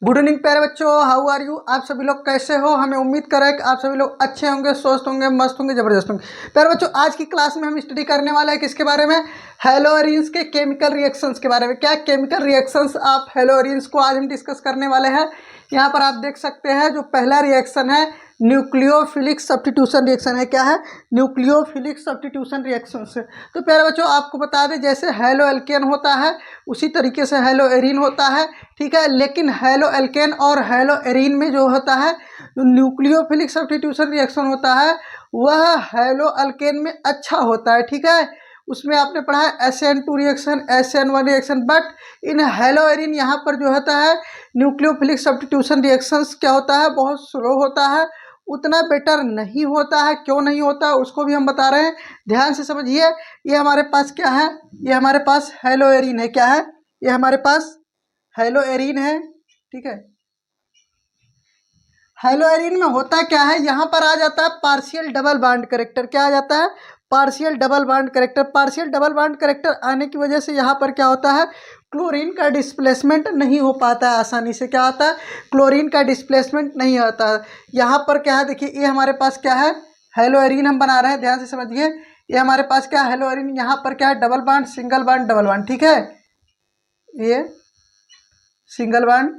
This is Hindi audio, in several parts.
गुड इवनिंग प्यारे बच्चों, हाउ आर यू। आप सभी लोग कैसे हो। हमें उम्मीद करें कि आप सभी लोग अच्छे होंगे, स्वस्थ होंगे, मस्त होंगे, जबरदस्त होंगे। प्यारे बच्चों, आज की क्लास में हम स्टडी करने वाले हैं किसके बारे में, हेलोअरीन्स के केमिकल रिएक्शंस के बारे में। क्या केमिकल रिएक्शंस आप हेलोअरीन्स को आज हम डिस्कस करने वाले हैं। यहाँ पर आप देख सकते हैं जो पहला रिएक्शन है न्यूक्लियोफिलिक सब्स्टिट्यूशन रिएक्शन है। क्या है, न्यूक्लियोफिलिक सब्स्टिट्यूशन रिएक्शन से। तो प्यारे बच्चों, आपको बता दें जैसे हेलो एल्केन होता है उसी तरीके से हेलो एरीन होता है, ठीक है। लेकिन हेलो एल्केन और हेलो एरीन में जो होता है, जो न्यूक्लियोफिलिक सब्स्टिट्यूशन रिएक्शन होता है वह हेलो एल्केन में अच्छा होता है, ठीक है। उसमें आपने पढ़ा है SN2 reaction, SN1 reaction. But in hello arene यहाँ पर जो होता है न्यूक्लियोफिलिक सब्स्टिट्यूशन रिएक्शंस क्या होता है, बहुत स्लो होता है, उतना बेटर नहीं होता है। क्यों नहीं होता उसको भी हम बता रहे हैं, ध्यान से समझिए। ये हमारे पास क्या है, ये हमारे पास हेलो एरीन है। क्या है, ये हमारे पास हेलो एरीन है, ठीक है। हेलो एरीन में होता क्या है, यहाँ पर आ जाता है पार्शियल डबल बॉन्ड कैरेक्टर। क्या आ जाता है, partial double bond character. Partial double bond character आने की वजह से यहाँ पर क्या होता है, क्लोरीन का डिस्प्लेसमेंट नहीं हो पाता है आसानी से। क्या होता है, क्लोरीन का डिस्प्लेसमेंट नहीं होता है। यहाँ पर क्या है, देखिए ये हमारे पास क्या है, हेलो एरीन हम बना रहे हैं, ध्यान से समझिए। ये हमारे पास क्या है, हेलो एरीन। यहाँ पर क्या है, double bond, single bond, double bond, ठीक है। ये सिंगल बॉन्ड,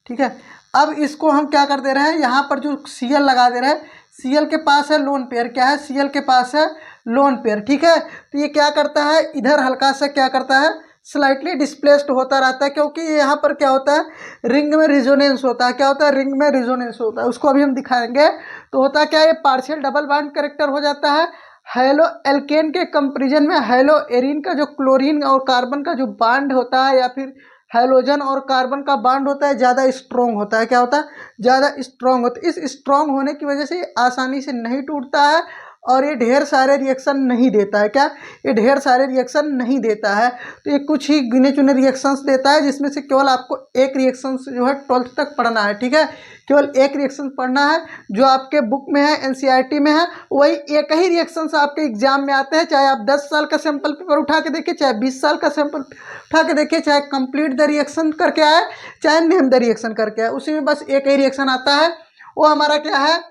ठीक है। अब इसको हम क्या कर दे रहे हैं, यहाँ पर जो Cl लगा दे रहे हैं, Cl के पास है लोन पेयर। क्या है, Cl के पास है लोन पेयर, ठीक है। तो ये क्या करता है, इधर हल्का सा क्या करता है, स्लाइटली डिस्प्लेस्ड होता रहता है, क्योंकि यहाँ पर क्या होता है, रिंग में रिजोनेंस होता है। क्या होता है, रिंग में रिजोनेंस होता है, उसको अभी हम दिखाएंगे। तो होता क्या है, ये पार्शियल डबल बॉन्ड कैरेक्टर हो जाता है। हेलो एल्केन के कंपेरिजन में हेलो एरीन का जो क्लोरीन और कार्बन का जो बॉन्ड होता है, या फिर हाइड्रोजन और कार्बन का बॉन्ड होता है, ज़्यादा स्ट्रॉन्ग होता है। क्या होता है, ज़्यादा स्ट्रॉन्ग होता है। इस स्ट्रॉन्ग होने की वजह से ये आसानी से नहीं टूटता है और ये ढेर सारे रिएक्शन नहीं देता है। क्या, ये ढेर सारे रिएक्शन नहीं देता है। तो ये कुछ ही गिने चुने रिएक्शंस देता है, जिसमें से केवल आपको एक रिएक्शन जो है 12th तक पढ़ना है, ठीक है। केवल एक रिएक्शन पढ़ना है जो आपके बुक में है, NCERT में है। वही एक ही रिएक्शन आपके एग्जाम में आते हैं, चाहे आप 10 साल का सैंपल पेपर उठा के देखिए, चाहे 20 साल का सैंपल उठा के देखिए, चाहे कंप्लीट द रिएक्शन करके आए, चाहे नेम द रिएक्शन करके आए, उसी में बस एक ही रिएक्शन आता है। वो हमारा क्या है,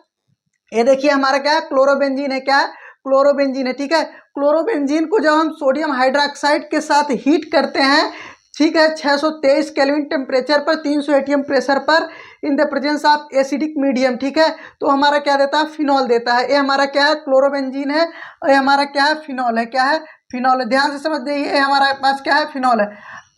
ये देखिए हमारा क्या है, क्लोरोबेंजीन है। क्या है, क्लोरोबेंजीन है, ठीक है। क्लोरोबेंजीन को जब हम सोडियम हाइड्रोक्साइड के साथ हीट करते हैं, ठीक है, 623 केल्विन टेम्परेचर पर, 300 ATM प्रेशर पर, इन the presence of acidic medium, ठीक है, तो हमारा क्या देता है, फिनॉल देता है। ये हमारा क्या है, क्लोरोबेंजीन है, और ये हमारा क्या है, फिनॉल है। क्या है, फिनॉल है। ध्यान से समझ जाइए, हमारे पास क्या है, फिनॉल है।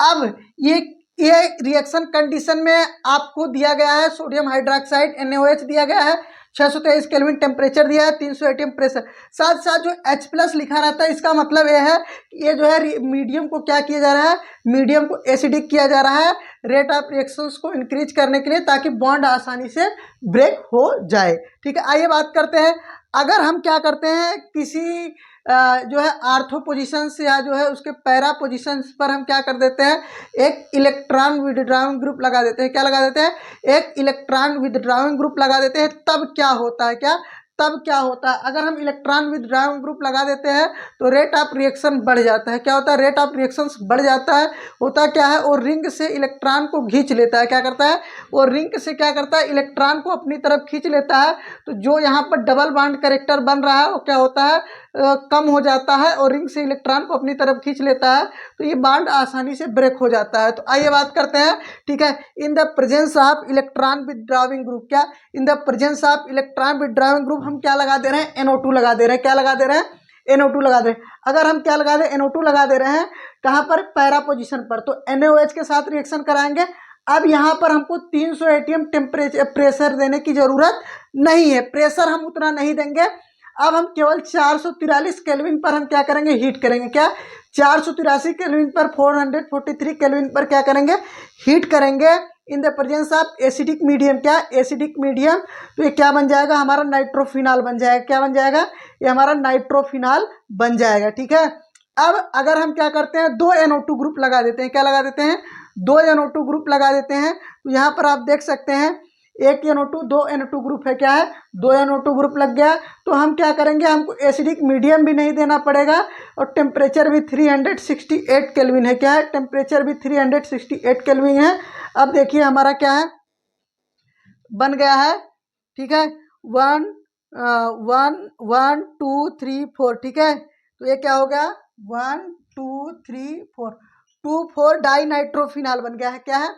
अब ये रिएक्शन कंडीशन में आपको दिया गया है सोडियम हाइड्रोक्साइड NaOH दिया गया है, 623 केल्विन टेम्परेचर दिया है, 300 ATM प्रेशर। साथ साथ जो H+ लिखा रहता है, इसका मतलब यह है कि ये जो है मीडियम को क्या किया जा रहा है, मीडियम को एसिडिक किया जा रहा है, रेट ऑफ रिएक्शंस को इंक्रीज करने के लिए, ताकि बॉन्ड आसानी से ब्रेक हो जाए, ठीक है। आइए बात करते हैं, अगर हम क्या करते हैं, किसी जो है आर्थो पोजिशंस या जो है उसके पैरा पोजिशंस पर हम क्या कर देते हैं, एक इलेक्ट्रॉन विथड्राइंग ग्रुप लगा देते हैं। क्या लगा देते हैं, एक इलेक्ट्रॉन विथड्राइंग ग्रुप लगा देते हैं। तब क्या होता है, क्या, तब क्या होता है, अगर हम इलेक्ट्रॉन विथड्राइंग ग्रुप लगा देते हैं तो रेट ऑफ रिएक्शन बढ़ जाता है। क्या होता है, रेट ऑफ रिएक्शन बढ़ जाता है। होता क्या है, वो रिंग से इलेक्ट्रॉन को खींच लेता है। क्या करता है, वो रिंग से क्या करता है, इलेक्ट्रॉन को अपनी तरफ खींच लेता है। तो जो यहाँ पर डबल बॉन्ड कैरेक्टर बन रहा है वो क्या होता है, कम हो जाता है, और रिंग से इलेक्ट्रॉन को अपनी तरफ खींच लेता है, तो ये बॉन्ड आसानी से ब्रेक हो जाता है। तो आइए बात करते हैं, ठीक है, in the presence of electron withdrawing group. क्या, in the presence of electron withdrawing group हम क्या लगा दे रहे हैं, NO2 लगा दे रहे हैं। क्या लगा दे रहे हैं, NO2 लगा दे रहे हैं। अगर हम क्या लगा दे, NO2 लगा दे रहे हैं, कहाँ पर, पैरा पोजिशन पर, तो NaOH के साथ रिएक्शन कराएंगे। अब यहाँ पर हमको 300 ATM टेम्परेचर प्रेशर देने की जरूरत नहीं है, प्रेशर हम उतना नहीं देंगे। अब हम केवल 443 केल्विन पर हम क्या करेंगे, हीट करेंगे। क्या, 483 केल्विन पर, 443 केल्विन पर क्या करेंगे, हीट करेंगे इन the presence of acidic medium. क्या, एसिडिक मीडियम। तो ये क्या बन जाएगा, हमारा नाइट्रोफिनॉल बन जाएगा। क्या बन जाएगा, ये हमारा नाइट्रोफिनॉल बन जाएगा, ठीक है। अब अगर हम क्या करते हैं, 2 NO2 ग्रुप लगा देते हैं। क्या लगा देते हैं, 2 NO2 ग्रुप लगा देते हैं। तो यहाँ पर आप देख सकते हैं एक NO2 दो NO2 ग्रुप है, क्या है, दो NO2 ग्रुप लग गया। तो हम क्या करेंगे, हमको एसिडिक मीडियम भी नहीं देना पड़ेगा और टेम्परेचर भी 368 केल्विन है, क्या है, टेम्परेचर भी 368 केल्विन है। अब देखिए हमारा क्या है, बन गया है, ठीक है, one one one two three four, ठीक है। तो ये क्या हो गया, 1 2 3 4, 2,4 डाई नाइट्रोफिनॉल बन गया है, क्या है,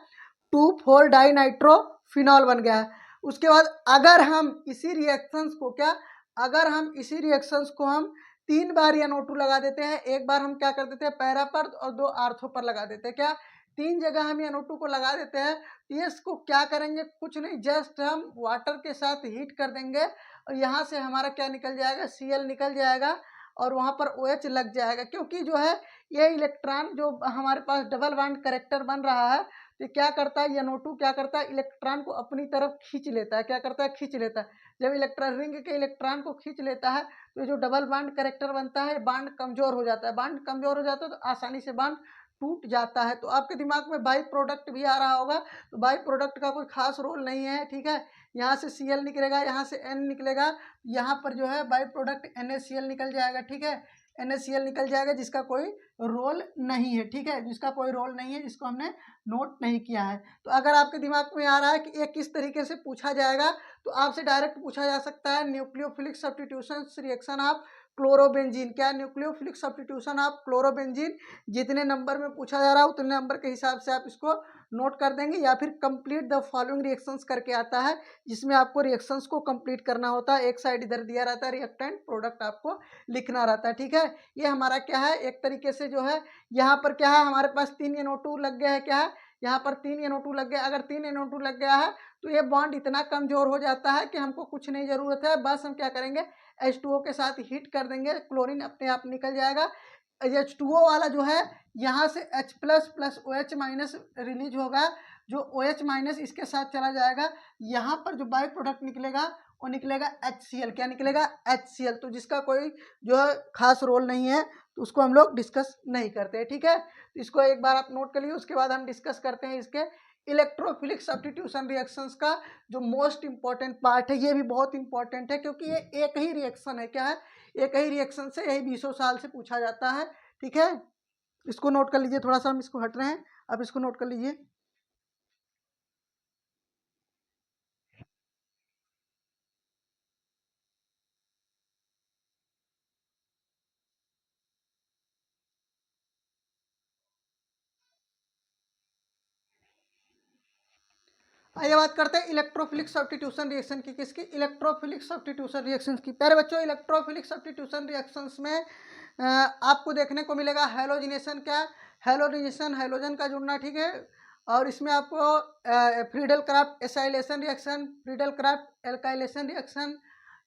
2,4 डाई नाइट्रोफिनॉल बन गया है। उसके बाद अगर हम इसी रिएक्शंस को क्या, अगर हम इसी रिएक्शंस को हम 3 बार NO2 लगा देते हैं, एक बार हम क्या कर देते हैं पैरा पर और 2 आर्थो पर लगा देते हैं, क्या 3 जगह हम NO2 को लगा देते हैं। तो इसको क्या करेंगे, कुछ नहीं, जस्ट हम वाटर के साथ हीट कर देंगे और यहाँ से हमारा क्या निकल जाएगा, Cl निकल जाएगा और वहाँ पर OH लग जाएगा। क्योंकि जो है ये इलेक्ट्रॉन जो हमारे पास डबल बॉन्ड करेक्टर बन रहा है, तो क्या करता है, NO2 क्या करता है, इलेक्ट्रॉन को अपनी तरफ खींच लेता है, क्या करता है, खींच लेता है। जब इलेक्ट्रॉन रिंग के इलेक्ट्रॉन को खींच लेता है तो जो डबल बॉन्ड करेक्टर बनता है, बॉन्ड कमजोर हो जाता है, बॉन्ड कमजोर हो जाता है तो आसानी से बॉन्ड टूट जाता है। तो आपके दिमाग में बाई प्रोडक्ट भी आ रहा होगा, तो बाई प्रोडक्ट का कोई खास रोल नहीं है, ठीक है। यहाँ से Cl निकलेगा, यहाँ से N निकलेगा, यहाँ पर जो है बाई प्रोडक्ट NaCl निकल जाएगा, ठीक है, NaCl निकल जाएगा, जिसका कोई रोल नहीं है, ठीक है, जिसका कोई रोल नहीं है, जिसको हमने नोट नहीं किया है। तो अगर आपके दिमाग में आ रहा है कि ये किस तरीके से पूछा जाएगा, तो आपसे डायरेक्ट पूछा जा सकता है nucleophilic substitution reaction of chlorobenzene, क्या न्यूक्लियोफिलिक सब्स्टिट्यूशन ऑफ क्लोरोबेंजीन। जितने नंबर में पूछा जा रहा है उतने नंबर के हिसाब से आप इसको नोट कर देंगे, या फिर कंप्लीट द फॉलोइंग रिएक्शंस करके आता है, जिसमें आपको रिएक्शंस को कंप्लीट करना होता है। एक साइड इधर दिया रहता है रिएक्टेंट, प्रोडक्ट आपको लिखना रहता है, ठीक है। ये हमारा क्या है, एक तरीके से जो है यहाँ पर क्या है, हमारे पास 3 NO2 लग गया है, क्या है, यहाँ पर 3 NO2 लग गया। अगर 3 NO2 लग गया है तो ये बॉन्ड इतना कमजोर हो जाता है कि हमको कुछ नहीं जरूरत है, बस हम क्या करेंगे, H2O के साथ हीट कर देंगे, क्लोरीन अपने आप निकल जाएगा। H2O वाला जो है यहाँ से H plus plus OH minus release होगा, जो OH माइनस इसके साथ चला जाएगा। यहाँ पर जो बाई प्रोडक्ट निकलेगा वो निकलेगा HCl, क्या निकलेगा, HCl। तो जिसका कोई जो है खास रोल नहीं है, तो उसको हम लोग डिस्कस नहीं करते, ठीक है। तो इसको एक बार आप नोट कर लीजिए, उसके बाद हम डिस्कस करते हैं इसके इलेक्ट्रोफिलिक सब्स्टिट्यूशन रिएक्शंस का जो मोस्ट इंपॉर्टेंट पार्ट है। ये भी बहुत इंपॉर्टेंट है क्योंकि ये एक ही रिएक्शन है, क्या है, एक ही रिएक्शन से यही 20 साल से पूछा जाता है, ठीक है। इसको नोट कर लीजिए, थोड़ा सा हम इसको हट रहे हैं, आप इसको नोट कर लीजिए। आइए बात करते हैं इलेक्ट्रोफिलिक सब्स्टिट्यूशन रिएक्शन की, किसकी, इलेक्ट्रोफिलिक सब्स्टिट्यूशन रिएक्शन की। प्यारे बच्चों, इलेक्ट्रोफिलिक सब्स्टिट्यूशन रिएक्शंस में आपको देखने को मिलेगा हैलोजिनेशन, क्या, हैलोजिनेशन, हैलोजन का जुड़ना, ठीक है। और इसमें आपको Friedel Crafts acylation reaction, Friedel craft alkylation reaction,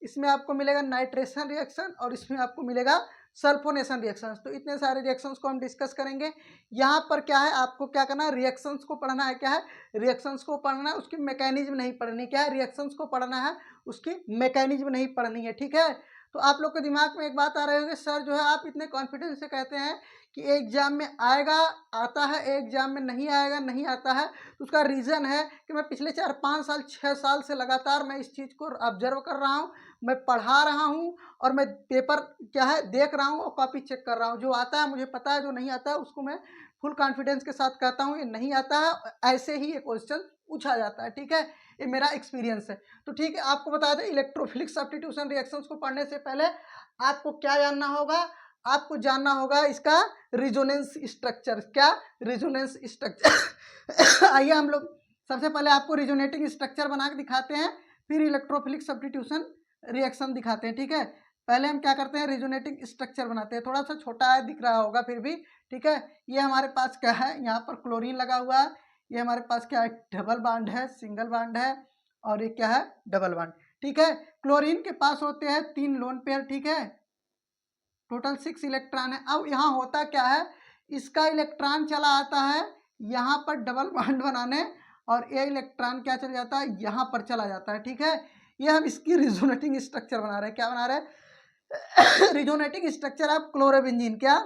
इसमें आपको मिलेगा नाइट्रेशन रिएक्शन, और इसमें आपको मिलेगा सल्फोनेशन रिएक्शंस। तो इतने सारे रिएक्शंस को हम डिस्कस करेंगे। यहाँ पर क्या है, आपको क्या करना है, रिएक्शंस को पढ़ना है, क्या है, रिएक्शंस को पढ़ना है, उसकी मैकेनिज्म नहीं पढ़नी, क्या है, रिएक्शंस को पढ़ना है, उसकी मैकेनिज्म नहीं पढ़नी है, ठीक है। तो आप लोग के दिमाग में एक बात आ रही होगी, सर जो है आप इतने कॉन्फिडेंस से कहते हैं कि एग्जाम में आएगा, आता है, एग्जाम में नहीं आएगा, नहीं आता है। तो उसका रीज़न है कि मैं पिछले 4 5 साल 6 साल से लगातार मैं इस चीज़ को ऑब्जर्व कर रहा हूँ, मैं पढ़ा रहा हूँ, और मैं पेपर क्या है देख रहा हूँ और कॉपी चेक कर रहा हूँ। जो आता है मुझे पता है, जो नहीं आता है उसको मैं फुल कॉन्फिडेंस के साथ कहता हूँ ये नहीं आता है, ऐसे ही ये क्वेश्चन पूछा जाता है, ठीक है। ये मेरा एक्सपीरियंस है। तो ठीक है, आपको बता दें इलेक्ट्रोफिलिक सब्स्टिट्यूशन रिएक्शंस को पढ़ने से पहले आपको क्या जानना होगा, आपको जानना होगा इसका रिजोनेंस स्ट्रक्चर, क्या, रिजोनेंस स्ट्रक्चर। आइए हम लोग सबसे पहले आपको रिजोनेटिंग स्ट्रक्चर बना के दिखाते हैं, फिर इलेक्ट्रोफिलिक सब्स्टिट्यूशन रिएक्शन दिखाते हैं, ठीक है। पहले हम क्या करते हैं, रिजोनेटिंग स्ट्रक्चर बनाते हैं। थोड़ा सा छोटा है, दिख रहा होगा फिर भी, ठीक है। ये हमारे पास क्या है, यहाँ पर क्लोरीन लगा हुआ है, ये हमारे पास क्या है, डबल बॉन्ड है, सिंगल बॉन्ड है, और ये क्या है, डबल बॉन्ड, ठीक है। क्लोरीन के पास होते हैं 3 लोन पेयर, ठीक है, टोटल 6 इलेक्ट्रॉन है। अब यहाँ होता क्या है, इसका इलेक्ट्रॉन चला आता है यहाँ पर डबल बॉन्ड बनाने, और ये इलेक्ट्रॉन क्या चला जाता है, यहाँ पर चला जाता है, ठीक है। ये हम इसकी रिजोनेटिंग स्ट्रक्चर बना रहे हैं, क्या बना रहे हैं, रिजोनेटिंग स्ट्रक्चर ऑफ क्लोरोबेंजीन, क्या,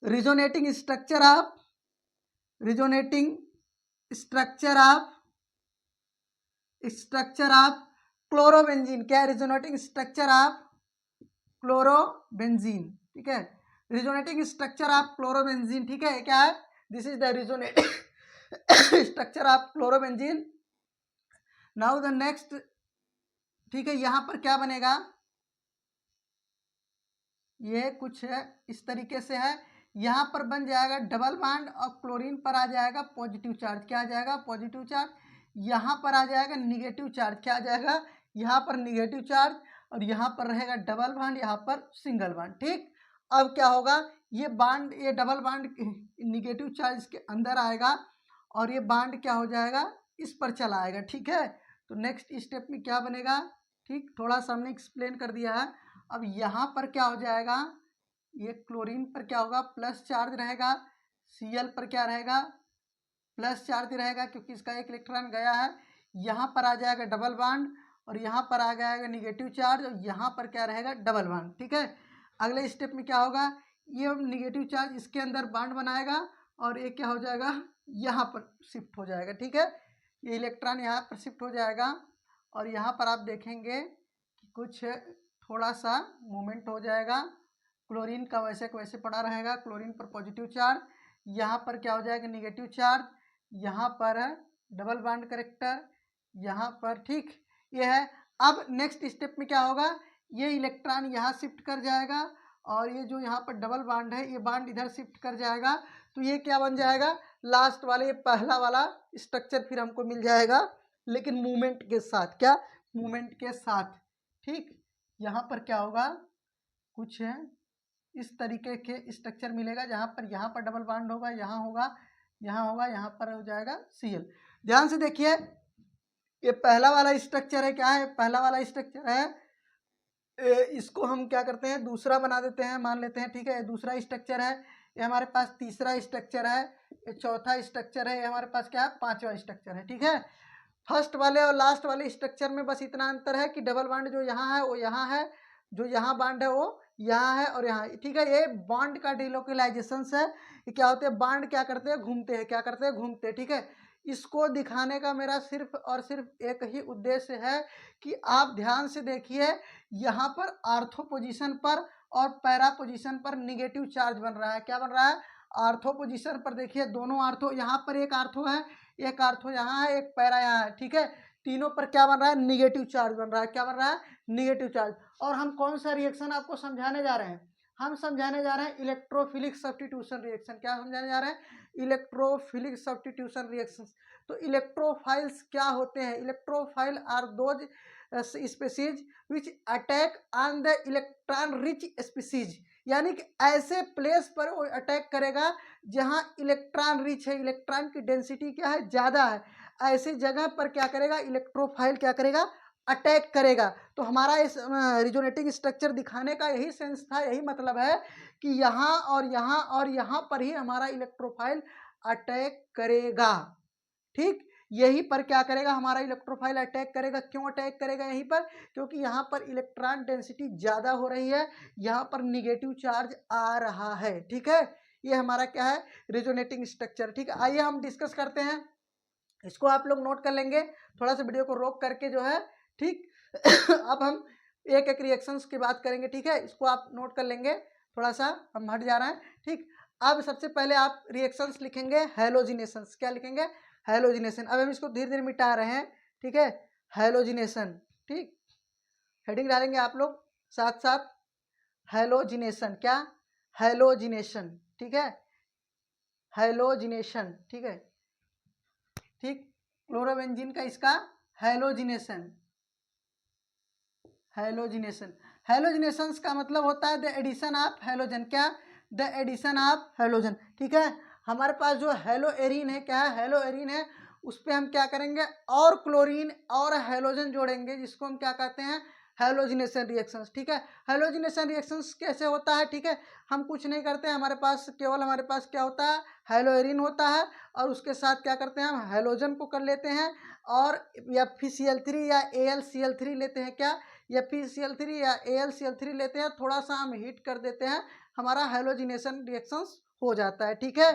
resonating structure of, resonating structure of, resonating structure of, resonating structure of, resonating structure of, resonating structure of, resonating structure of, resonating structure of, resonating structure of, resonating structure of structure of chlorobenzene, क्या है रिजोनेटिंग स्ट्रक्चर ऑफ क्लोरोबेंजीन, ठीक है, रिजोनेटिंग स्ट्रक्चर ऑफ क्लोरोबेंजीन, ठीक है, क्या है, this is the resonating structure of chlorobenzene. Now the next, ठीक है, यहां पर क्या बनेगा, ये कुछ है इस तरीके से है, यहाँ पर बन जाएगा डबल बॉन्ड और क्लोरीन पर आ जाएगा पॉजिटिव चार्ज, क्या आ जाएगा पॉजिटिव चार्ज, यहाँ पर आ जाएगा निगेटिव चार्ज, क्या आ जाएगा यहाँ पर निगेटिव चार्ज, और यहाँ पर रहेगा डबल बॉन्ड, यहाँ पर सिंगल बॉन्ड, ठीक। अब क्या होगा, ये बॉन्ड, ये डबल बॉन्ड निगेटिव चार्ज के अंदर आएगा और ये बॉन्ड क्या हो जाएगा, इस पर चला आएगा, ठीक है। तो नेक्स्ट स्टेप में क्या बनेगा, ठीक, थोड़ा सा हमने एक्सप्लेन कर दिया है। अब यहाँ पर क्या हो जाएगा, ये क्लोरीन पर क्या होगा, प्लस चार्ज रहेगा, Cl पर क्या रहेगा, प्लस चार्ज रहेगा क्योंकि इसका एक इलेक्ट्रॉन गया है। यहाँ पर आ जाएगा डबल बॉन्ड और यहाँ पर आ जाएगा निगेटिव चार्ज और यहाँ पर क्या रहेगा डबल बॉन्ड, ठीक है। अगले स्टेप में क्या होगा, ये निगेटिव चार्ज इसके अंदर बॉन्ड बनाएगा और ये क्या हो जाएगा, यहाँ पर शिफ्ट हो जाएगा, ठीक है, ये इलेक्ट्रॉन यहाँ पर शिफ्ट हो जाएगा और यहाँ पर आप देखेंगे कि कुछ थोड़ा सा मूवमेंट हो जाएगा, क्लोरीन का वैसे का वैसे पड़ा रहेगा, क्लोरीन पर पॉजिटिव चार्ज, यहाँ पर क्या हो जाएगा निगेटिव चार्ज, यहाँ पर डबल बॉन्ड करेक्टर, यहाँ पर, ठीक, ये है। अब नेक्स्ट स्टेप में क्या होगा, ये इलेक्ट्रॉन यहाँ शिफ्ट कर जाएगा और ये जो यहाँ पर डबल बॉन्ड है ये बॉन्ड इधर शिफ्ट कर जाएगा, तो ये क्या बन जाएगा, लास्ट वाले, ये पहला वाला स्ट्रक्चर फिर हमको मिल जाएगा, लेकिन मूवमेंट के साथ, क्या मूवमेंट के साथ, ठीक। यहाँ पर क्या होगा, कुछ है इस तरीके के स्ट्रक्चर मिलेगा, जहाँ पर डबल बॉन्ड होगा, यहाँ होगा, यहाँ होगा, यहाँ पर हो जाएगा Cl। ध्यान से देखिए, ये पहला वाला स्ट्रक्चर है, क्या है, पहला वाला स्ट्रक्चर है, इसको हम क्या करते हैं, दूसरा बना देते हैं, मान लेते हैं, ठीक है, दूसरा स्ट्रक्चर है, ये हमारे पास तीसरा स्ट्रक्चर है, ये चौथा स्ट्रक्चर है, ये हमारे पास क्या है, पांचवा स्ट्रक्चर है, ठीक है। फर्स्ट वाले और लास्ट वाले स्ट्रक्चर में बस इतना अंतर है कि डबल बॉन्ड जो यहाँ है वो यहाँ है, जो यहाँ बॉन्ड है वो यहाँ है और यहाँ, ठीक है। ये बॉन्ड का डिलोकलाइजेशन है, ये क्या होते हैं, बॉन्ड क्या करते हैं, घूमते हैं, क्या करते हैं, घूमते हैं, ठीक है। इसको दिखाने का मेरा सिर्फ और सिर्फ एक ही उद्देश्य है कि आप ध्यान से देखिए, यहाँ पर आर्थो पोजीशन पर और पैरा पोजीशन पर निगेटिव चार्ज बन रहा है, क्या बन रहा है, आर्थो पोजीशन पर देखिए, दोनों आर्थो, यहाँ पर एक आर्थो है, एक आर्थो यहाँ है, एक पैरा यहाँ है, ठीक है, तीनों पर क्या बन रहा है, निगेटिव चार्ज बन रहा है, क्या बन रहा है, निगेटिव चार्ज। और हम कौन सा रिएक्शन आपको समझाने जा रहे हैं, हम समझाने जा रहे हैं इलेक्ट्रोफिलिक सब्स्टिट्यूशन रिएक्शन, क्या समझाने जा रहे हैं, इलेक्ट्रोफिलिक सब्स्टिट्यूशन रिएक्शन। तो इलेक्ट्रोफाइल्स क्या होते हैं, electrophile are those species which attack on the electron rich species, यानी कि ऐसे प्लेस पर वो अटैक करेगा जहां इलेक्ट्रॉन रिच है, इलेक्ट्रॉन की डेंसिटी क्या है, ज़्यादा है, ऐसी जगह पर क्या करेगा, इलेक्ट्रोफाइल क्या करेगा, अटैक करेगा। तो हमारा इस रिजोनेटिंग स्ट्रक्चर दिखाने का यही सेंस था, यही मतलब है कि यहाँ और यहाँ और यहाँ पर ही हमारा इलेक्ट्रोफाइल अटैक करेगा, ठीक, यही पर क्या करेगा, हमारा इलेक्ट्रोफाइल अटैक करेगा। क्यों अटैक करेगा यहीं पर, क्योंकि यहाँ पर इलेक्ट्रॉन डेंसिटी ज़्यादा हो रही है, यहाँ पर निगेटिव चार्ज आ रहा है, ठीक है। ये हमारा क्या है, रिजोनेटिंग स्ट्रक्चर, ठीक है। आइए हम डिस्कस करते हैं, इसको आप लोग नोट कर लेंगे, थोड़ा सा वीडियो को रोक करके जो है, ठीक। अब हम एक एक रिएक्शंस की बात करेंगे, ठीक है, इसको आप नोट कर लेंगे, थोड़ा सा हम हट जा रहे हैं, ठीक। अब सबसे पहले आप रिएक्शंस लिखेंगे हैलोजिनेशंस, क्या लिखेंगे, हैलोजिनेशन। अब हम इसको धीरे धीरे मिटा रहे हैं, ठीक है, हैलोजिनेशन, ठीक, हेडिंग डालेंगे आप लोग साथ साथ, हैलोजिनेशन, क्या, हैलोजिनेशन, ठीक है, हैलोजिनेशन, ठीक है, ठीक, क्लोरोबेंजीन का इसका हैलोजिनेशन, हैलोजिनेशन, हैलोजिनेशन का मतलब होता है द एडिशन ऑफ हैलोजन, क्या, द एडिशन ऑफ हैलोजन, ठीक है। हमारे पास जो हेलो एरीन है, क्या है, हेलो एरीन है, उस पर हम क्या करेंगे, और क्लोरीन और हैलोजन जोड़ेंगे, जिसको हम क्या कहते हैं, हैलोजिनेशन रिएक्शंस, ठीक है। हैलोजिनेशन रिएक्शंस कैसे होता है, ठीक है, हम कुछ नहीं करते हैं, हमारे पास केवल हमारे पास क्या होता है, हेलो एरीन होता है और उसके साथ क्या करते हैं, हम हैलोजन को कर लेते हैं और या FeCl3 या AlCl3 लेते हैं, क्या, या FeCl3 या AlCl3 लेते हैं, थोड़ा सा हम हीट कर देते हैं, हमारा हैलोजिनेशन रिएक्शंस हो जाता है, ठीक है।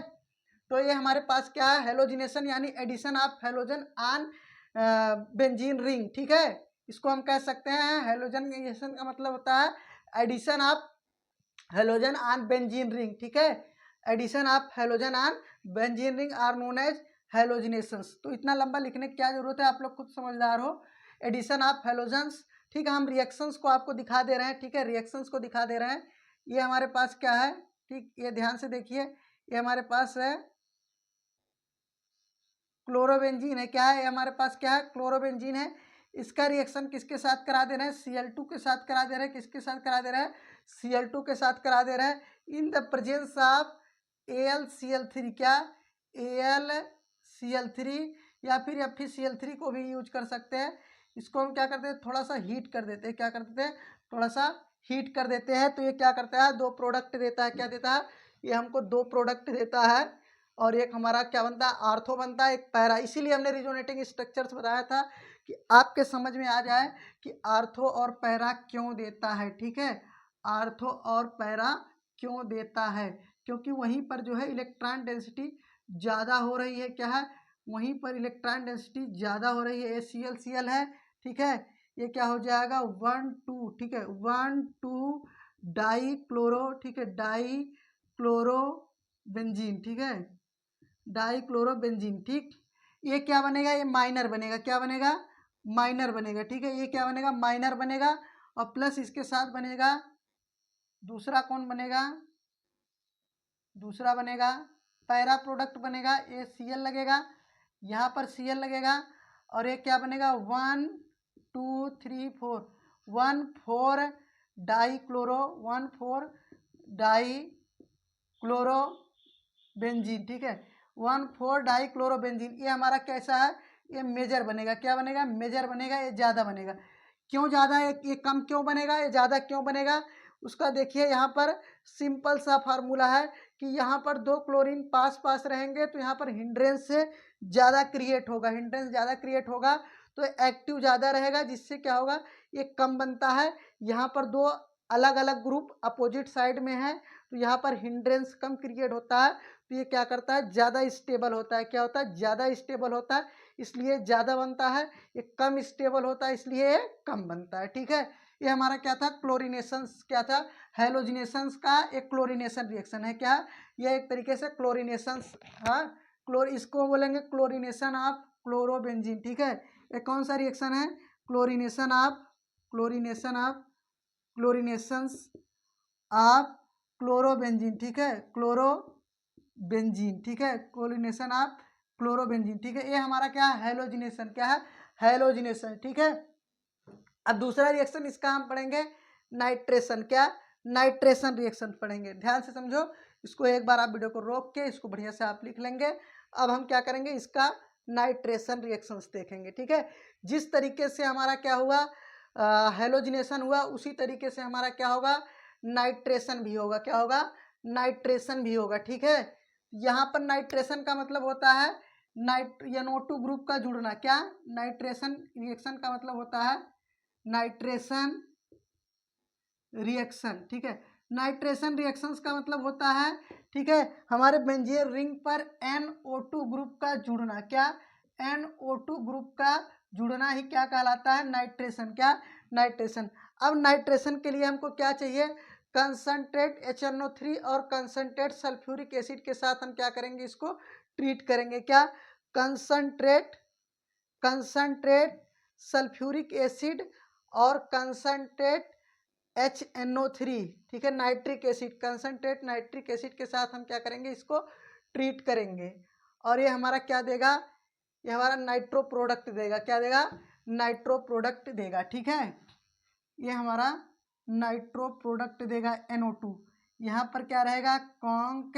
तो ये हमारे पास क्या है, हैलोजिनेशन यानी addition of halogen on benzene ring, ठीक है। इसको हम कह सकते हैं हैलोजनाइजेशन का मतलब होता है addition of halogen on benzene ring, ठीक है। Addition of halogen on benzene ring are known as halogenations. तो इतना लंबा लिखने की क्या जरूरत है, आप लोग खुद समझदार हो। एडिशन ऑफ हैलोजन्स, ठीक है। हम रिएक्शंस को आपको दिखा दे रहे हैं, ठीक है, रिएक्शंस को दिखा दे रहे हैं। ये हमारे पास क्या है, ठीक, ये ध्यान से देखिए, ये हमारे पास है क्लोरोबेंजीन है। क्या है हमारे पास, क्या है, क्लोरोबेंजीन है। इसका रिएक्शन किसके साथ करा दे रहे हैं, Cl2 के साथ करा दे रहे हैं। किसके साथ करा दे रहे हैं, Cl2 के साथ करा दे रहे हैं इन द प्रेजेंस ऑफ AlCl3। क्या, AlCl3 या फिर FeCl3 को भी यूज कर सकते हैं। इसको हम क्या करते हैं, थोड़ा सा हीट कर देते हैं। क्या कर देते हैं, थोड़ा सा हीट कर देते हैं। तो ये क्या करता है, दो प्रोडक्ट देता है। क्या देता है, ये हमको दो प्रोडक्ट देता है। और एक हमारा क्या बनता है, आर्थो बनता है, एक पैरा। इसीलिए हमने रिजोनेटिंग स्ट्रक्चर्स बताया था कि आपके समझ में आ जाए कि आर्थो और पैरा क्यों देता है, ठीक है। आर्थो और पैरा क्यों देता है, क्योंकि वहीं पर जो है इलेक्ट्रॉन डेंसिटी ज़्यादा हो रही है। क्या है, वहीं पर इलेक्ट्रॉन डेंसिटी ज़्यादा हो रही है। ACl है, ठीक है। ये क्या हो जाएगा 1 2, ठीक है, 1 2 डाई क्लोरो, ठीक है, डाई क्लोरो बेंजीन, ठीक है, डाइक्लोरोबेंजीन, ठीक। ये क्या बनेगा, ये माइनर बनेगा। क्या बनेगा, माइनर बनेगा, ठीक है। ये क्या बनेगा, माइनर बनेगा। और प्लस इसके साथ बनेगा दूसरा, कौन बनेगा, दूसरा बनेगा पैरा प्रोडक्ट बनेगा। ये Cl लगेगा, यहाँ पर Cl लगेगा। और ये क्या बनेगा 1 2 3 4, 1 4 die chloro, 1 4 die chloro benzene, ठीक है, 1 4 डाई क्लोरोबेंजीन। ये हमारा कैसा है, ये मेजर बनेगा। क्या बनेगा, मेजर बनेगा। ये ज़्यादा बनेगा। क्यों ज़्यादा है, ये कम क्यों बनेगा, ये ज़्यादा क्यों बनेगा, उसका देखिए यहाँ पर सिंपल सा फार्मूला है कि यहाँ पर दो क्लोरीन पास पास रहेंगे तो यहाँ पर हिंड्रेंस से ज़्यादा क्रिएट होगा। हिंड्रेंस ज़्यादा क्रिएट होगा तो एक्टिव ज़्यादा रहेगा, जिससे क्या होगा, ये कम बनता है। यहाँ पर दो अलग अलग ग्रुप अपोजिट साइड में है तो यहाँ पर हिंड्रेंस कम क्रिएट होता है। तो ये क्या करता है, ज़्यादा स्टेबल होता है। क्या होता है, ज़्यादा स्टेबल होता है, इसलिए ज़्यादा बनता है। ये कम स्टेबल होता है, इसलिए ये कम बनता है, ठीक है। ये हमारा क्या था, क्लोरीनेशंस, क्या था, हैलोजिनेशंस का एक क्लोरीनेशन रिएक्शन है। क्या, ये एक तरीके से क्लोरीनेशंस, हाँ, इसको बोलेंगे क्लोरीनेशन ऑफ क्लोरोबेंजीन, ठीक है। ये कौन सा रिएक्शन है, क्लोरीनेशन ऑफ क्लोरीनेशंस ऑफ क्लोरोबेंजीन, ठीक है, क्लोरोबेंजीन, ठीक है, क्लोरीनेशन ऑफ क्लोरोबेंजीन, ठीक है। ये हमारा क्या है, हैलोजिनेशन। क्या है, हैलोजिनेशन, ठीक है। अब दूसरा रिएक्शन इसका हम पढ़ेंगे नाइट्रेशन। क्या, नाइट्रेशन रिएक्शन पढ़ेंगे। ध्यान से समझो इसको, एक बार आप वीडियो को रोक के इसको बढ़िया से आप लिख लेंगे। अब हम क्या करेंगे, इसका नाइट्रेशन रिएक्शंस देखेंगे, ठीक है। जिस तरीके से हमारा क्या हुआ, हैलोजिनेशन हुआ, उसी तरीके से हमारा क्या होगा, नाइट्रेशन भी होगा। क्या होगा, नाइट्रेशन भी होगा, ठीक है। यहाँ पर नाइट्रेशन का मतलब होता है NO2 ग्रुप का जुड़ना। क्या, नाइट्रेशन रिएक्शन का मतलब होता है नाइट्रेशन रिएक्शन, ठीक है। नाइट्रेशन रिएक्शंस का मतलब होता है, ठीक है, हमारे बेंजीन रिंग पर NO2 ग्रुप का जुड़ना। क्या, NO2 ग्रुप का जुड़ना ही क्या कहलाता है, नाइट्रेशन। क्या, नाइट्रेशन। अब नाइट्रेशन के लिए हमको क्या चाहिए, कंसनट्रेट HNO3 और कंसनट्रेट सल्फ्यूरिक एसिड के साथ हम क्या करेंगे, इसको ट्रीट करेंगे। क्या, कंसनट्रेट सल्फ्यूरिक एसिड और कंसनट्रेट HNO3, ठीक है, nitric acid, concentrate nitric acid के साथ हम क्या करेंगे, इसको ट्रीट करेंगे। और ये हमारा क्या देगा, ये हमारा नाइट्रो प्रोडक्ट देगा। क्या देगा, नाइट्रो प्रोडक्ट देगा, ठीक है। ये हमारा नाइट्रो प्रोडक्ट देगा NO2। यहाँ पर क्या रहेगा, कॉन्क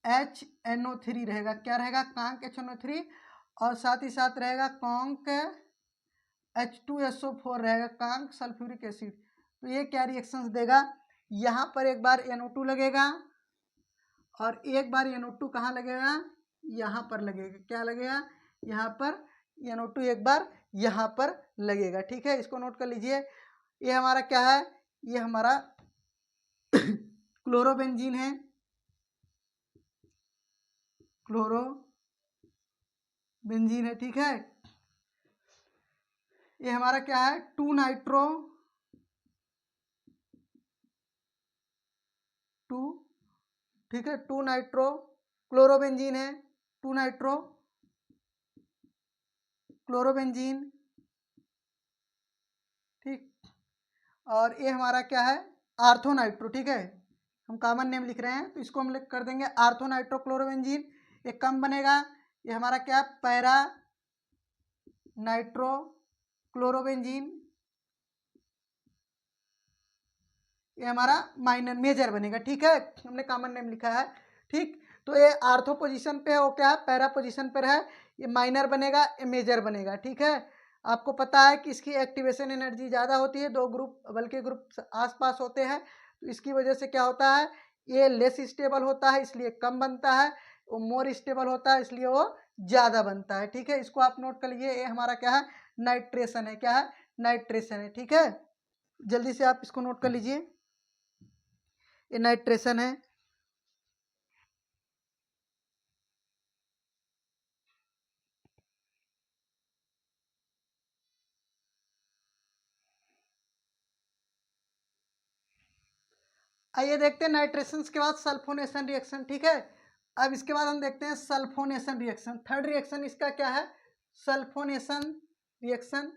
HNO3 रहेगा। क्या रहेगा, कॉन्क HNO3, और साथ ही साथ रहेगा कॉन्क H2SO4 रहेगा, कॉन्क सल्फ्यूरिक एसिड। तो ये क्या रिएक्शंस देगा, यहाँ पर एक बार NO2 लगेगा और एक बार NO2 कहाँ लगेगा, यहाँ पर लगेगा। क्या लगेगा, यहाँ पर NO2 एक बार यहाँ पर लगेगा, ठीक है। इसको नोट कर लीजिए। ये हमारा क्या है, ये हमारा क्लोरोबेंजीन है, क्लोरोबेंजीन है, ठीक है। ये हमारा क्या है, 2 नाइट्रो 2, ठीक है, 2 नाइट्रो क्लोरोबेंजीन है, 2 नाइट्रो क्लोरोबेंजीन, ठीक। और ये हमारा क्या है, आर्थोनाइट्रो, ठीक है, हम कॉमन नेम लिख रहे हैं तो इसको हम कर देंगे आर्थोनाइट्रो क्लोरोबेंजीन। ये कम बनेगा, ये हमारा क्या, पैरा नाइट्रो क्लोरोबेंजीन, ये हमारा माइनर मेजर बनेगा, ठीक है, हमने कॉमन नेम लिखा है, ठीक। तो ये आर्थो पोजीशन पे है, वो क्या है, पैरा पोजीशन पर है, ये माइनर बनेगा, ये मेजर बनेगा, ठीक है। आपको पता है कि इसकी एक्टिवेशन एनर्जी ज़्यादा होती है, 2 ग्रुप बल्कि ग्रुप आसपास होते हैं, तो इसकी वजह से क्या होता है, ये लेस स्टेबल होता है इसलिए कम बनता है, वो मोर स्टेबल होता है इसलिए वो ज़्यादा बनता है, ठीक है। इसको आप नोट कर लीजिए, ये हमारा क्या है, नाइट्रेशन है, क्या है, नाइट्रेशन है, ठीक है। जल्दी से आप इसको नोट कर लीजिए, ये नाइट्रेशन है। आइए देखते हैं नाइट्रेशन के बाद सल्फोनेशन रिएक्शन, ठीक है। अब इसके बाद हम देखते हैं सल्फोनेशन रिएक्शन, थर्ड रिएक्शन इसका क्या है, सल्फोनेशन रिएक्शन।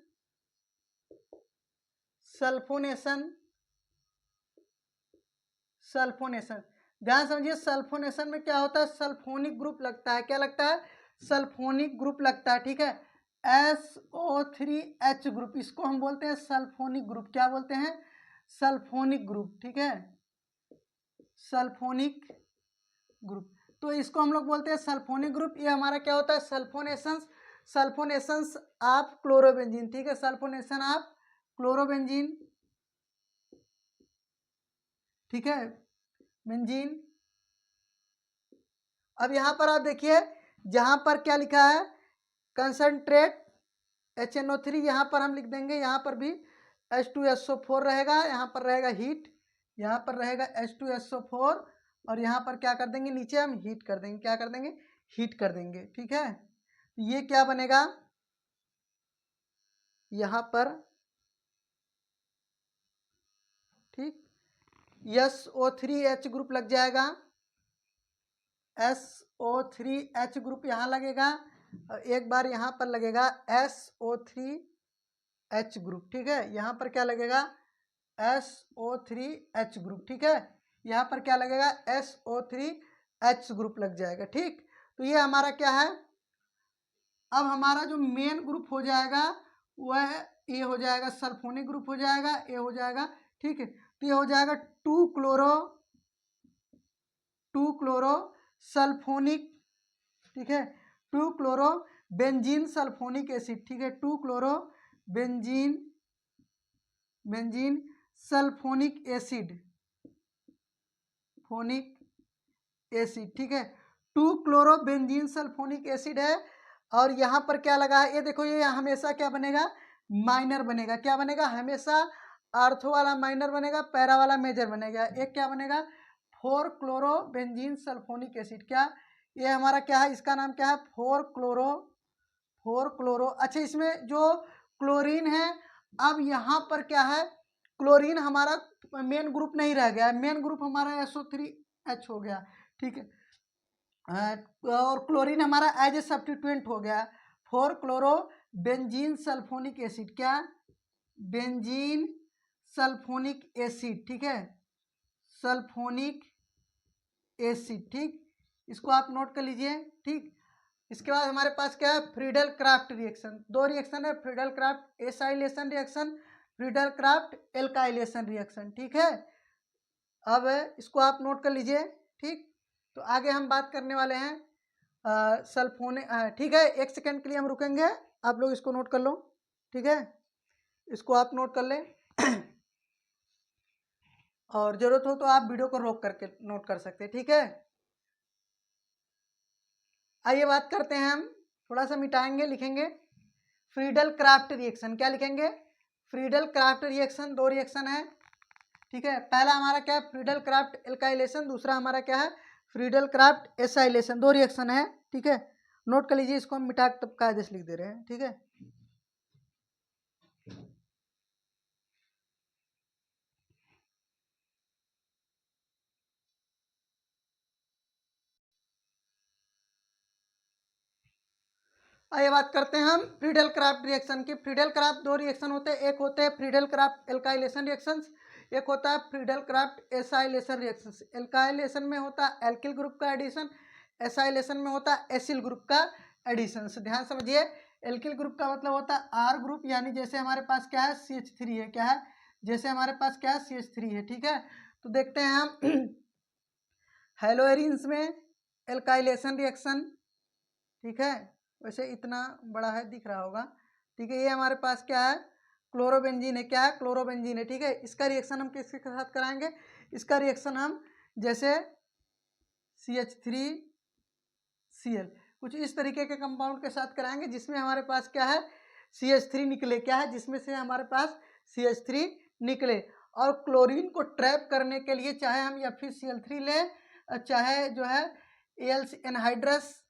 सल्फोनेशन, सल्फोनेशन ध्यान समझिए, सल्फोनेशन में क्या होता है, सल्फोनिक ग्रुप लगता है, क्या लगता है, सल्फोनिक ग्रुप लगता है, ठीक है। SO3H ग्रुप, इसको हम बोलते हैं सल्फोनिक ग्रुप, क्या बोलते हैं, सल्फोनिक ग्रुप, ठीक है, सल्फोनिक ग्रुप। तो इसको हम लोग बोलते हैं सल्फोनिक ग्रुप। ये हमारा क्या होता है, सल्फोनेशंस, सल्फोनेशंस ऑफ क्लोरोबेंजीन, ठीक है, सल्फोनेशन ऑफ क्लोरोबेंजीन, ठीक है, बेंजीन। अब यहाँ पर आप देखिए, जहाँ पर क्या लिखा है, कंसंट्रेट HNO3, यहाँ पर हम लिख देंगे, यहाँ पर भी H2SO4 रहेगा, यहाँ पर रहेगा हीट, यहाँ पर रहेगा H2SO4, और यहाँ पर क्या कर देंगे, नीचे हम हीट कर देंगे, क्या कर देंगे, हीट कर देंगे, ठीक है। ये क्या बनेगा, यहाँ पर, ठीक, SO3H ग्रुप लग जाएगा, SO3H ग्रुप यहाँ लगेगा, और एक बार यहाँ पर लगेगा SO3H ग्रुप, ठीक है, यहाँ पर क्या लगेगा, SO3H ग्रुप, ठीक है, यहाँ पर क्या लगेगा, SO3H ग्रुप लग जाएगा, ठीक। तो ये हमारा क्या है, अब हमारा जो मेन ग्रुप हो जाएगा वह ये हो जाएगा, सल्फोनिक ग्रुप हो जाएगा, ये हो जाएगा, ठीक है। तो ये हो जाएगा 2 क्लोरो सल्फोनिक, ठीक है, 2 क्लोरो बेंजीन सल्फोनिक एसिड, ठीक है, 2 chloro benzene benzene sulphonic acid, phonic acid, ठीक है, 2 क्लोरो बेंजीन सल्फोनिक एसिड है। और यहाँ पर क्या लगा है, ये देखो, ये हमेशा क्या बनेगा, माइनर बनेगा, क्या बनेगा, हमेशा आर्थो वाला माइनर बनेगा, पैरा वाला मेजर बनेगा। एक क्या बनेगा, 4 क्लोरो बेंजीन सल्फोनिक एसिड, क्या, ये हमारा क्या है, इसका नाम क्या है, 4 क्लोरो। अच्छा, इसमें जो क्लोरीन है, अब यहाँ पर क्या है, क्लोरीन हमारा मेन ग्रुप नहीं रह गया, मेन ग्रुप हमारा SO3H हो गया, ठीक है, और क्लोरीन हमारा एज ए सब्स्टिट्यूएंट हो गया, 4 क्लोरो बेंजीन सल्फोनिक एसिड, क्या, बेंजीन सल्फोनिक एसिड, ठीक है, सल्फोनिक एसिड, ठीक, इसको आप नोट कर लीजिए, ठीक। इसके बाद हमारे पास क्या है, फ्रीडल क्राफ्ट रिएक्शन, 2 रिएक्शन है, Friedel Crafts acylation reaction, Friedel craft alkylation reaction, ठीक है। अब इसको आप नोट कर लीजिए, ठीक। तो आगे हम बात करने वाले हैं सल्फोने, ठीक है, 1 सेकेंड के लिए हम रुकेंगे, आप लोग इसको नोट कर लो, ठीक है, इसको आप नोट कर लें और ज़रूरत हो तो आप वीडियो को रोक करके नोट कर सकते हैं, ठीक है। आइए बात करते हैं, हम थोड़ा सा मिटाएंगे, लिखेंगे फ्रीडल क्राफ्ट रिएक्शन, क्या लिखेंगे, फ्रीडल क्राफ्ट रिएक्शन, 2 रिएक्शन है, ठीक है। पहला हमारा क्या है, फ्रीडल क्राफ्ट एल्काइलेशन, दूसरा हमारा क्या है, फ्रीडल क्राफ्ट एसाइलेशन, 2 रिएक्शन है, ठीक है। नोट कर लीजिए, इसको हम मिटा तब कायदे से लिख दे रहे हैं, ठीक है। आइए बात करते हैं हम फ्रीडल क्राफ्ट रिएक्शन की। फ्रीडल क्राफ्ट दो रिएक्शन होते हैं, एक होते हैं फ्रीडल क्राफ्ट एल्काइलेशन रिएक्शंस, एक होता है Friedel Crafts acylation reactions. Alkylation में होता है एल्किल ग्रुप का एडिशन, एसाइलेशन में होता है एसिल ग्रुप का एडिशन। ध्यान समझिए, एल्किल ग्रुप का मतलब होता है आर ग्रुप, यानी जैसे हमारे पास क्या है CH3 है, क्या है जैसे हमारे पास क्या है CH3 है, ठीक है। तो देखते हैं हम हेलोएरिन्स में एल्काइलेशन रिएक्शन, ठीक है, वैसे इतना बड़ा है दिख रहा होगा, ठीक है। ये हमारे पास क्या है क्लोरोबेंजीन है, क्या है क्लोरोबेंजीन है, ठीक है। इसका रिएक्शन हम किसके साथ कराएंगे, इसका रिएक्शन हम जैसे CH3Cl कुछ इस तरीके के कंपाउंड के साथ कराएंगे जिसमें हमारे पास क्या है CH3 निकले, क्या है जिसमें से हमारे पास CH3 निकले। और क्लोरीन को ट्रैप करने के लिए चाहे हम FeCl3 लें, चाहे जो है एनहाइड्रस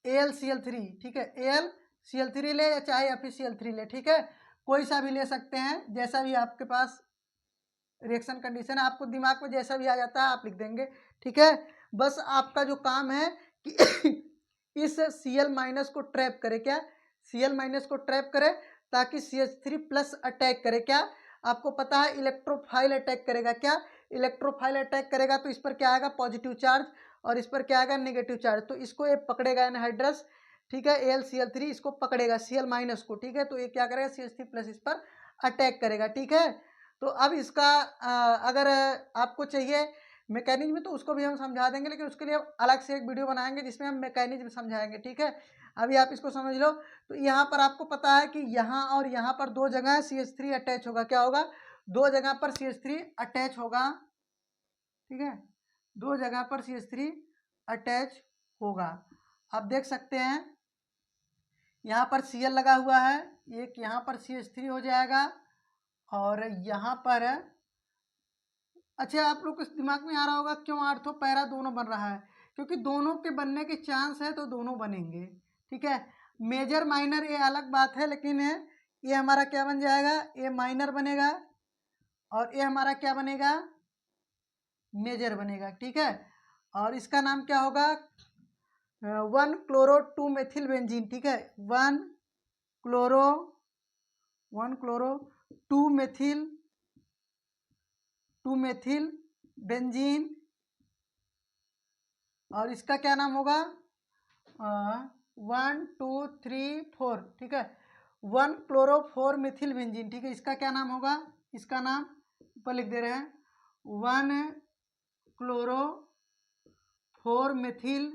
AlCl3, ठीक है, AlCl3 ले या चाहे FeCl3 ले, ठीक है, कोई सा भी ले सकते हैं, जैसा भी आपके पास रिएक्शन कंडीशन है, आपको दिमाग में जैसा भी आ जाता है आप लिख देंगे, ठीक है। बस आपका जो काम है कि इस Cl- को ट्रैप करे, क्या Cl- को ट्रैप करे ताकि CH3+ अटैक करे, क्या आपको पता है इलेक्ट्रोफाइल अटैक करेगा, क्या इलेक्ट्रोफाइल अटैक करेगा तो इस पर क्या आएगा पॉजिटिव चार्ज और इस पर क्या आएगा नेगेटिव चार्ज, तो इसको ये पकड़ेगा एनहाइड्रस, ठीक है, AlCl3 इसको पकड़ेगा Cl- को, ठीक है, तो ये क्या करेगा CH3+ इस पर अटैक करेगा, ठीक है। तो अब इसका अगर आपको चाहिए मैकेनिज्म तो उसको भी हम समझा देंगे, लेकिन उसके लिए अलग से एक वीडियो बनाएंगे जिसमें हम मैकेनिज्म समझाएंगे, ठीक है। अभी आप इसको समझ लो। तो यहाँ पर आपको पता है कि यहाँ और यहाँ पर दो जगह CH3 अटैच होगा, क्या होगा दो जगह पर CH3 अटैच होगा, ठीक है, दो जगह पर CH3 अटैच होगा। आप देख सकते हैं यहाँ पर Cl लगा हुआ है, एक यहाँ पर CH3 हो जाएगा और यहाँ पर अच्छा आप लोग को दिमाग में आ रहा होगा क्यों आर्थो पैरा दोनों बन रहा है, क्योंकि दोनों के बनने के चांस है तो दोनों बनेंगे, ठीक है। मेजर माइनर ये अलग बात है, लेकिन ये हमारा क्या बन जाएगा, ये माइनर बनेगा और ये हमारा क्या बनेगा मेजर बनेगा, ठीक है। और इसका नाम क्या होगा 1-क्लोरो-2 मेथिल बेंजीन, ठीक है, 1-क्लोरो-2 मेथिल बेंजीन। और इसका क्या नाम होगा 1-2-3-4, ठीक है, 1-क्लोरो-4 मेथिल बेंजीन, ठीक है। इसका क्या नाम होगा, इसका नाम ऊपर लिख दे रहे हैं 1-क्लोरो-4 मेथिल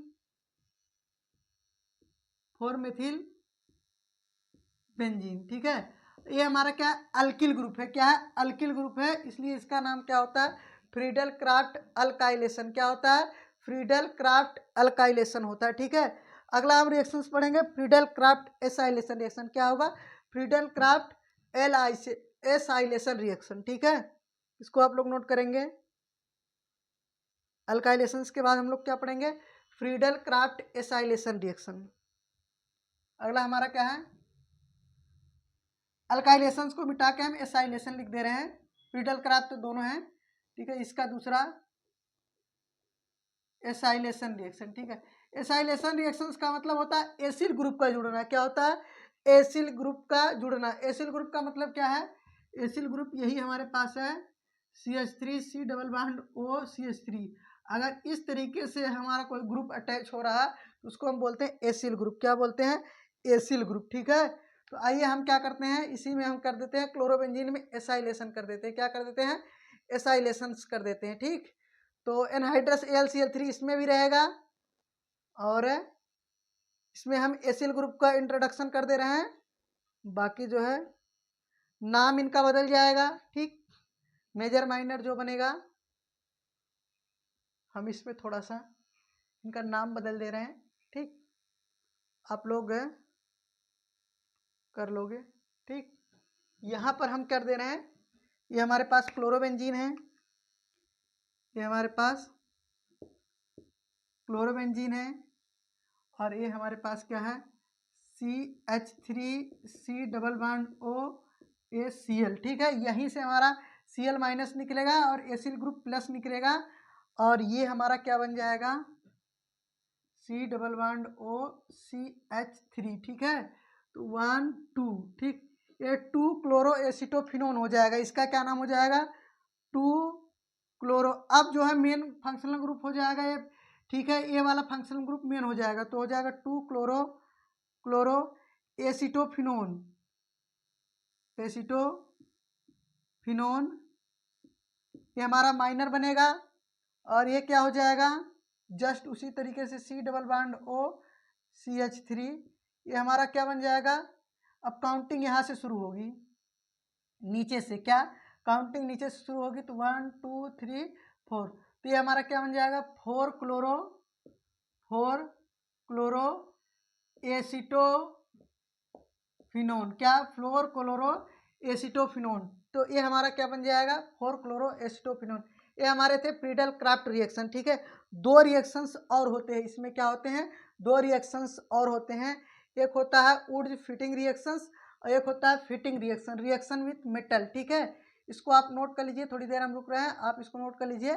बेंजीन, ठीक है। ये हमारा क्या अल्किल ग्रुप है, क्या है अल्किल ग्रुप है, इसलिए इसका नाम क्या होता है फ्रीडल क्राफ्ट अल्काइलेशन, क्या होता है फ्रीडल क्राफ्ट अल्काइलेशन होता है, ठीक है। अगला हम रिएक्शंस पढ़ेंगे फ्रीडल क्राफ्ट एसाइलेशन रिएक्शन, क्या होगा फ्रीडल क्राफ्ट एसाइलेशन रिएक्शन, ठीक है। इसको आप लोग नोट करेंगे। अल्काइलेशन के बाद हम लोग क्या पढ़ेंगे फ्रीडल क्राफ्ट एसाइलेशन रिएक्शन। अगला हमारा क्या है अल्काइलेशन को मिटा के हम एसाइलेशन लिख दे रहे हैं, फ्रीडल क्राफ्ट तो दोनों हैं, ठीक है। इसका दूसरा एसाइलेशन रिएक्शन, ठीक है। एसाइलेशन रिएक्शंस का मतलब होता है एसिल ग्रुप का जुड़ना, क्या होता है एसिल ग्रुप का जुड़ना। एसिल ग्रुप का मतलब क्या है, एसिल ग्रुप यही हमारे पास है CH3C double bond O CH3। अगर इस तरीके से हमारा कोई ग्रुप अटैच हो रहा है तो उसको हम बोलते हैं एसिल ग्रुप, क्या बोलते हैं एसिल ग्रुप, ठीक है। तो आइए हम क्या करते हैं इसी में हम कर देते हैं क्लोरोबेंजीन में एसाइलेशन कर देते हैं, क्या कर देते हैं एसाइलेशन कर देते हैं, ठीक। तो एनहाइड्रस AlCl3 इसमें भी रहेगा और इसमें हम एसिल ग्रुप का इंट्रोडक्शन कर दे रहे हैं, बाकी जो है नाम इनका बदल जाएगा, ठीक। मेजर माइनर जो बनेगा हम इसमें थोड़ा सा इनका नाम बदल दे रहे हैं, ठीक, आप लोग कर लोगे, ठीक। यहाँ पर हम कर दे रहे हैं ये हमारे पास क्लोरोबेंजीन है, ये हमारे पास क्लोरोबेंजीन है और ये हमारे पास क्या है CH3 डबल बॉन्ड OACl, ठीक है। यहीं से हमारा Cl माइनस निकलेगा और एसिल ग्रुप प्लस निकलेगा और ये हमारा क्या बन जाएगा C डबल बॉन्ड OCH3, ठीक है। तो 1 2, ठीक, ये 2 क्लोरो एसिटोफिनोन हो जाएगा। इसका क्या नाम हो जाएगा 2 क्लोरो। अब जो है मेन फंक्शनल ग्रुप हो जाएगा ये, ठीक है। ये वाला फंक्शनल ग्रुप मेन हो जाएगा तो हो जाएगा 2 क्लोरो एसिटोफिनोन ये हमारा माइनर बनेगा और ये क्या हो जाएगा जस्ट उसी तरीके से C डबल बॉन्ड OCH3 ये हमारा क्या बन जाएगा। अब काउंटिंग यहाँ से शुरू होगी नीचे से, क्या काउंटिंग नीचे से शुरू होगी तो 1 2 3 4, तो ये हमारा क्या बन जाएगा 4 क्लोरो एसिटोफिनोन, क्या 4 क्लोरो एसिटोफिनोन। तो ये हमारा क्या बन जाएगा 4 क्लोरो एसिटोफिनोन। ये हमारे थे प्रीडल क्राफ्ट रिएक्शन, ठीक है। 2 रिएक्शंस और होते हैं इसमें, क्या होते हैं 2 रिएक्शंस और होते हैं। एक होता है वुड्स फिटिंग रिएक्शंस और एक होता है फिटिंग रिएक्शन विथ मेटल, ठीक है। इसको आप नोट कर लीजिए, थोड़ी देर हम रुक रहे हैं, आप इसको नोट कर लीजिए।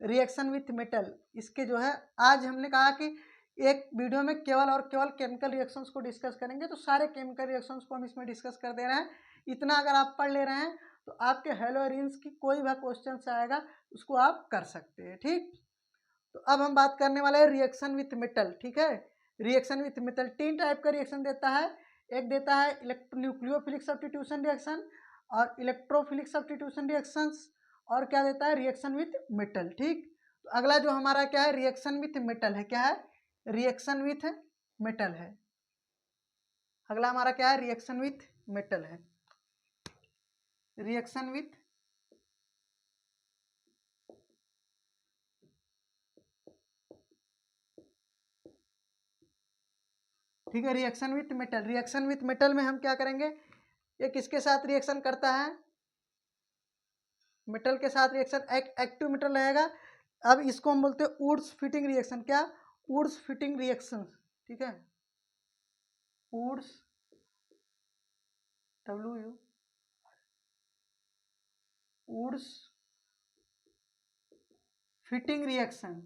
रिएक्शन विथ मेटल इसके जो है आज हमने कहा कि एक वीडियो में केवल और केवल केमिकल रिएक्शंस को डिस्कस करेंगे, तो सारे केमिकल रिएक्शंस को हम इसमें डिस्कस कर दे रहे हैं। इतना अगर आप पढ़ ले रहे हैं तो आपके हेलोरिन्स की कोई भी क्वेश्चन आएगा उसको आप कर सकते हैं, ठीक। तो अब हम बात करने वाले हैं रिएक्शन विथ मेटल, ठीक है। रिएक्शन विथ मेटल 3 टाइप का रिएक्शन देता है। एक देता है न्यूक्लियोफिलिक सब्स्टिट्यूशन रिएक्शन और इलेक्ट्रोफिलिक सब्स्टिट्यूशन रिएक्शंस, और क्या देता है रिएक्शन विथ मेटल, ठीक। तो अगला जो हमारा क्या है रिएक्शन विथ मेटल है, क्या है रिएक्शन विथ मेटल है। अगला हमारा क्या है रिएक्शन विथ मेटल है। रिएक्शन विथ ठीक है reaction with metal. Reaction with metal में हम क्या करेंगे, ये किसके साथ रिएक्शन करता है मेटल के साथ रिएक्शन, एक एक्टिव मेटल रहेगा। अब इसको हम बोलते हैं वुड्स फिटिंग रिएक्शन, क्या वुड्स फिटिंग रिएक्शन, ठीक है। Wurtz Wurtz Fittig reaction,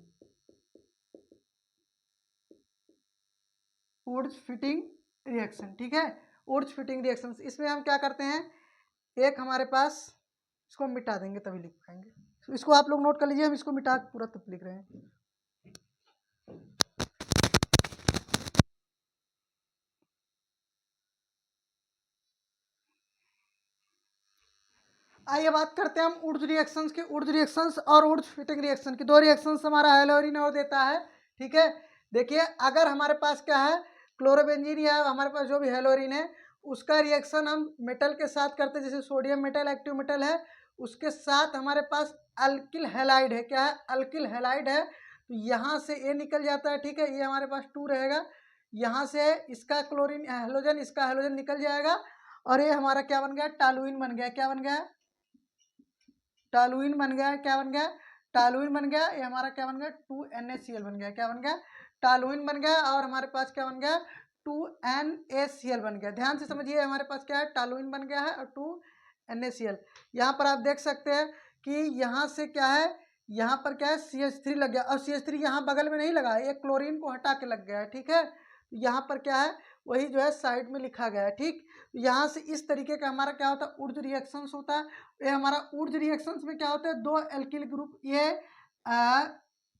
Wurtz Fittig reaction, ठीक है। वुड्स फिटिंग रिएक्शन इसमें हम क्या करते हैं, एक हमारे पास इसको हम मिटा देंगे तभी लिख पाएंगे, तो इसको आप लोग नोट कर लीजिए, हम इसको मिटा पूरा तब लिख रहे हैं। आइए बात करते हैं हम वुड्स रिएक्शंस के। वुड्स रिएक्शंस और वुड्स फिटिंग रिएक्शन की 2 रिएक्शंस हमारा हेलोरिन और देता है, ठीक है। देखिए अगर हमारे पास क्या है क्लोरोबेंजीन या हमारे पास जो भी हेलोरिन है उसका रिएक्शन हम मेटल के साथ करते हैं, जैसे सोडियम मेटल एक्टिव मेटल है, उसके साथ हमारे पास अल्किल हैलाइड है, क्या है अल्किल हैलाइड है, तो यहाँ से ये निकल जाता है, ठीक है। ये हमारे पास 2 रहेगा, यहाँ से इसका क्लोरीन हेलोजन इसका हेलोजन निकल जाएगा और ये हमारा क्या बन गया टॉलुइन बन गया, क्या बन गया टॉलुइन बन गया, क्या बन गया टॉलुइन बन गया। ये हमारा क्या बन गया 2NaCl बन गया, क्या बन गया टॉलुइन बन गया और हमारे पास क्या बन गया 2NaCl बन गया। ध्यान से समझिए हमारे पास क्या है टॉलुइन बन गया है और 2NaCl। यहाँ पर आप देख सकते हैं कि यहाँ से क्या है यहाँ पर क्या है CH3 लग गया और CH3 यहाँ बगल में नहीं लगा, ये क्लोरीन को हटा के लग गया है, ठीक है। यहाँ पर क्या है वही जो है साइड में लिखा गया है, ठीक। यहाँ से इस तरीके का हमारा क्या होता है वुड्स रिएक्शंस होता है। ये हमारा वुड्स रिएक्शंस में क्या होता है 2 एल्किल ग्रुप ये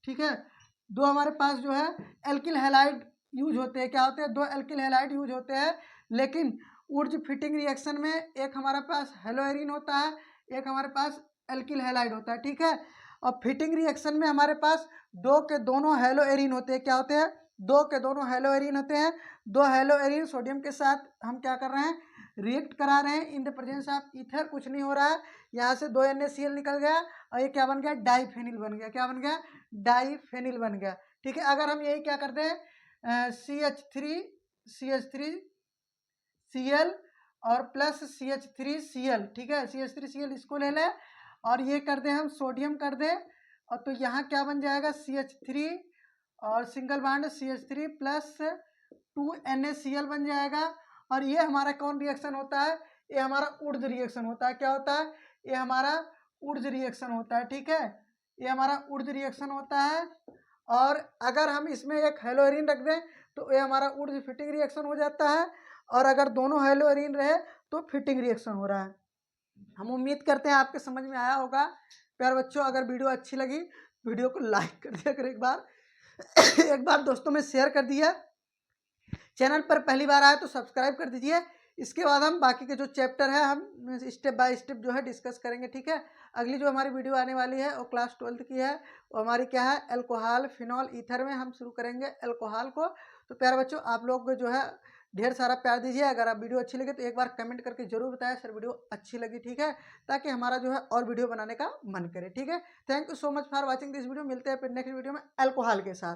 ठीक है 2 हमारे पास जो है एल्किल हैलाइड यूज होते हैं, क्या होते हैं 2 एल्किल हैलाइड यूज होते हैं। लेकिन वुड्स फिटिंग रिएक्शन में एक हमारे पास हेलोएरिन होता है, एक हमारे पास एल्किल हैलाइड होता है, ठीक है। और फिटिंग रिएक्शन में हमारे पास 2 के दोनों हेलोएरिन होते हैं, क्या होते हैं 2 के दोनों हेलोएरिन होते हैं। 2 हेलोएरिन सोडियम के साथ हम क्या कर रहे हैं रिएक्ट करा रहे हैं इन द प्रेजेंस ऑफ ईथर, कुछ नहीं हो रहा है। यहाँ से 2 NaCl निकल गया और ये क्या बन गया डाइफेनिल बन गया, क्या बन गया डाइफेनिल बन गया, ठीक है। अगर हम यही क्या करते हैं CH3Cl और प्लस CH3Cl, ठीक है CH3Cl इसको ले लें और ये कर दें हम सोडियम कर दें और तो यहाँ क्या बन जाएगा CH3 और single bond CH3 plus 2NaCl बन जाएगा। और ये हमारा कौन रिएक्शन होता है, ये हमारा ऊर्ज रिएक्शन होता है। क्या होता है, ये हमारा ऊर्ज रिएक्शन होता है, ठीक है, ये हमारा ऊर्ज रिएक्शन होता है। और अगर हम इसमें एक हेलोरीन रख दें तो ये हमारा ऊर्ज फिटिंग रिएक्शन हो जाता है। और अगर दोनों हेलोरीन रहे तो फिटिंग रिएक्शन हो रहा है। हम उम्मीद करते हैं आपके समझ में आया होगा। प्यारे बच्चों, अगर वीडियो अच्छी लगी वीडियो को लाइक कर दिया कर, एक बार दोस्तों में शेयर कर दिया। चैनल पर पहली बार आए तो सब्सक्राइब कर दीजिए। इसके बाद हम बाकी के जो चैप्टर है हम स्टेप बाय स्टेप जो है डिस्कस करेंगे, ठीक है। अगली जो हमारी वीडियो आने वाली है वो क्लास 12th की है, वो हमारी क्या है, अल्कोहल फिनॉल ईथर में हम शुरू करेंगे अल्कोहल को। तो प्यारे बच्चों, आप लोग जो है ढेर सारा प्यार दीजिए। अगर आप वीडियो अच्छी लगे तो एक बार कमेंट करके जरूर बताएं सर वीडियो अच्छी लगी, ठीक है, ताकि हमारा जो है और वीडियो बनाने का मन करे, ठीक है। Thank you so much for watching this video. मिलते हैं फिर नेक्स्ट वीडियो में अल्कोहल के साथ।